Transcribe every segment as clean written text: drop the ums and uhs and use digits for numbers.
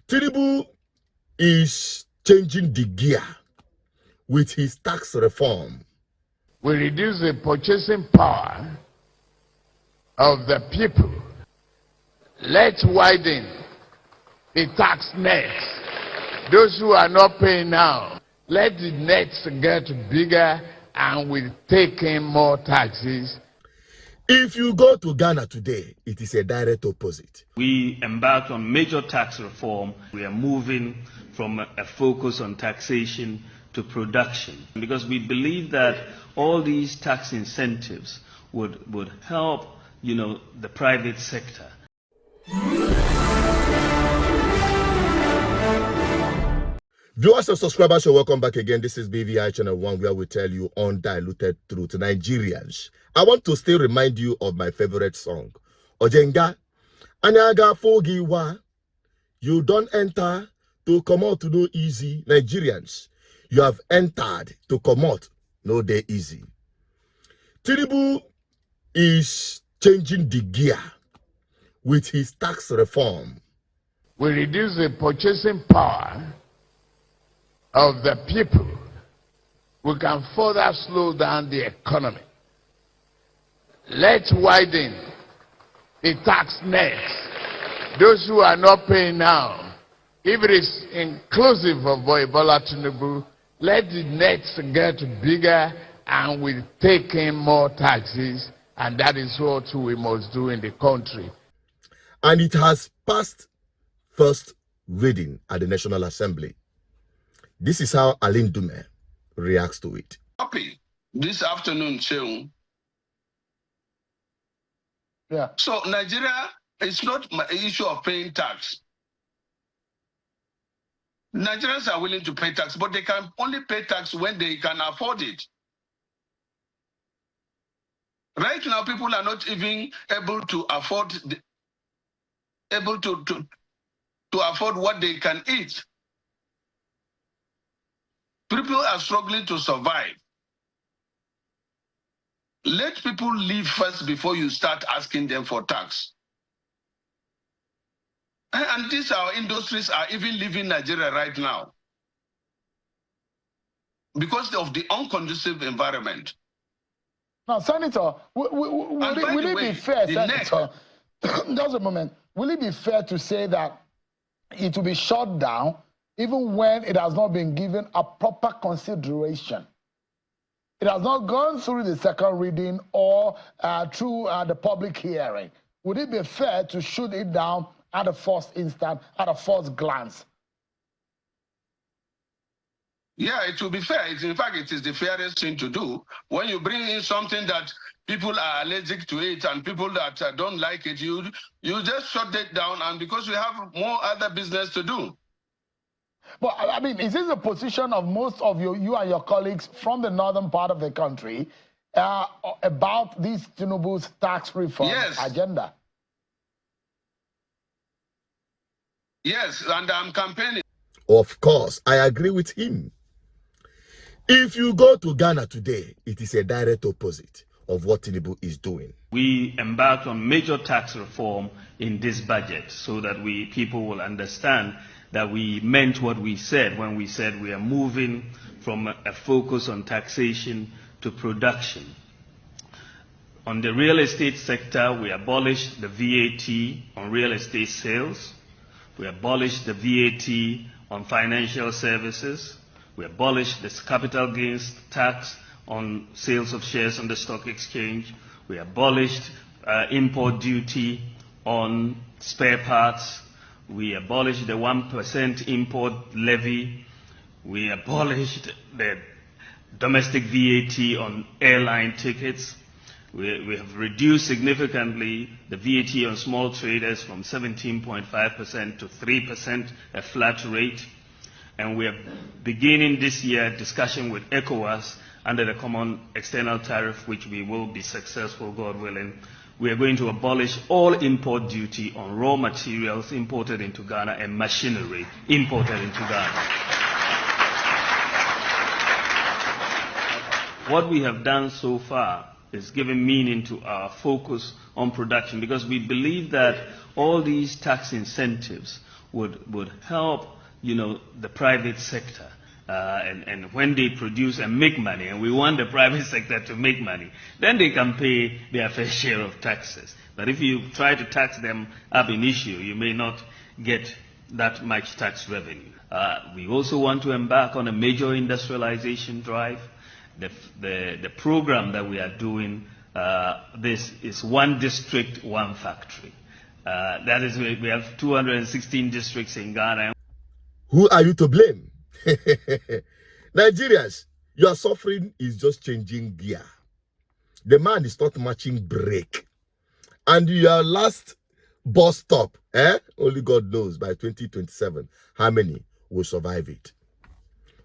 Tinubu is changing the gear with his tax reform. We reduce the purchasing power of the people. Let's widen the tax net. Those who are not paying now, let the nets get bigger and we'll take in more taxes. If you go to Ghana today, it is a direct opposite. We embarked on major tax reform. We are moving from a focus on taxation to production, because we believe that all these tax incentives would help, the private sector. Viewers and subscribers, welcome back again. This is BVI Channel 1, where we tell you undiluted truth. Nigerians, I want to still remind you of my favorite song. Ojenga, Anyaga Fogiwa, you don't enter to come out to do easy. Nigerians, you have entered to come out no day easy. Tinubu is changing the gear with his tax reform. We reduce the purchasing power of the people. We can further slow down the economy. Let's widen the tax net. Those who are not paying now, if it is inclusive of Bola Tinubu, let the nets get bigger and we'll take in more taxes, and that is what we must do in the country. And it has passed first reading at the National Assembly. This is how Alin Dume reacts to it. Happy this afternoon, Sheung. Yeah. So Nigeria is not an issue of paying tax. Nigerians are willing to pay tax, but they can only pay tax when they can afford it. Right now, people are not even able to afford afford what they can eat. People are struggling to survive. Let people live first before you start asking them for tax. And these our industries are even leaving Nigeria right now because of the unconducive environment. Now, Senator, will it be fair, Senator, just a moment, will it be fair to say that it will be shut down even when it has not been given a proper consideration? It has not gone through the second reading or through the public hearing. Would it be fair to shoot it down at the first instant, at a first glance? Yeah, it will be fair. In fact, it is the fairest thing to do. When you bring in something that people are allergic to it and people that don't like it, you just shut it down, and because we have more other business to do. But I mean, is this a position of most of you and your colleagues from the northern part of the country about this Tinubu's tax reform agenda? Yes, and I'm campaigning. Of course, I agree with him. If you go to Ghana today, it is a direct opposite of what Tinubu is doing. We embarked on major tax reform in this budget so that people will understand that we meant what we said when we said we are moving from a focus on taxation to production. On the real estate sector, we abolished the VAT on real estate sales. We abolished the VAT on financial services. We abolished the capital gains tax on sales of shares on the stock exchange. We abolished import duty on spare parts. We abolished the 1% import levy. We abolished the domestic VAT on airline tickets. We have reduced significantly the VAT on small traders from 17.5% to 3%, a flat rate. And we are beginning this year discussion with ECOWAS under the Common External Tariff, which we will be successful, God willing. We are going to abolish all import duty on raw materials imported into Ghana and machinery imported into Ghana. What we have done so far is given meaning to our focus on production, because we believe that all these tax incentives would help, the private sector. And when they produce and make money, and we want the private sector to make money, then they can pay their fair share of taxes. But if you try to tax them ab initio, you may not get that much tax revenue. We also want to embark on a major industrialization drive. The program that we are doing, this is one district, one factory. That is, we have 216 districts in Ghana. Who are you to blame? Nigerians, your suffering is just changing gear. The man is not matching brake. And your last bus stop, only God knows by 2027 how many will survive it.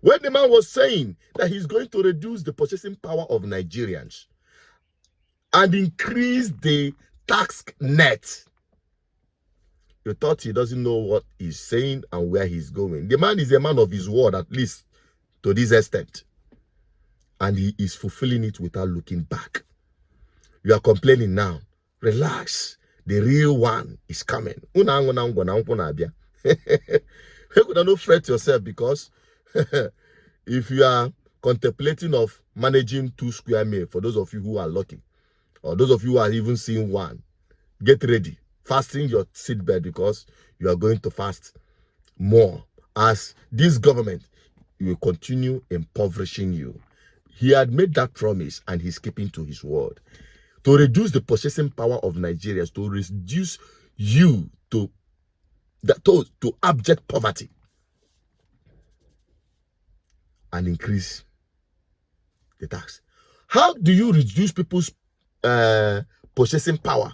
When the man was saying that he's going to reduce the purchasing power of Nigerians and increase the tax net, you thought he doesn't know what he's saying and where he's going. The man is a man of his word, at least to this extent. And he is fulfilling it without looking back. You are complaining now. Relax. The real one is coming. You don't fret yourself, because if you are contemplating of managing 2 square meals, for those of you who are lucky, or those of you who are even seeing one, get ready. Fasten your seatbelt, because you are going to fast more, as this government will continue impoverishing you. He had made that promise, and he's keeping to his word. To reduce the purchasing power of Nigerians, to reduce you to abject poverty, and increase the tax. How do you reduce people's purchasing power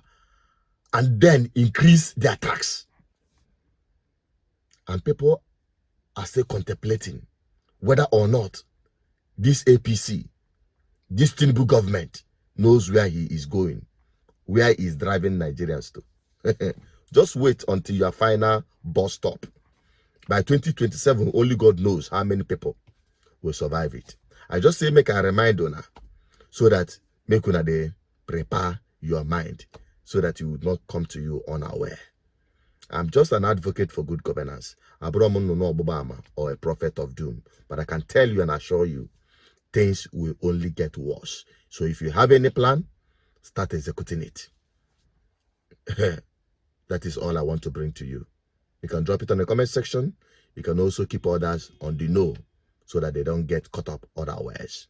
and then increase their tax? And people are still contemplating whether or not this APC, this Tinubu government, knows where he is going, where he is driving Nigerians to. Just wait until your final bus stop. By 2027, only God knows how many people will survive it. I just say make a reminder now, so that make una dey prepare your mind, so that it would not come to you unaware. I'm just an advocate for good governance. Or a prophet of doom. But I can tell you and assure you, things will only get worse. So if you have any plan, start executing it. That is all I want to bring to you. You can drop it on the comment section. You can also keep others on the know, so that they don't get caught up otherwise,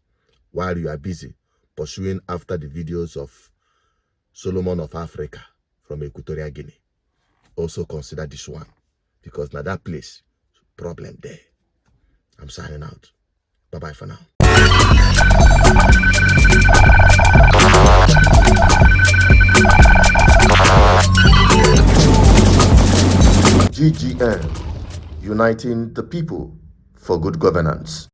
while you are busy pursuing after the videos of Solomon of Africa from Equatorial Guinea. Also consider this one, because now that place, problem there. I'm signing out. Bye-bye for now. GGN, uniting the people for good governance.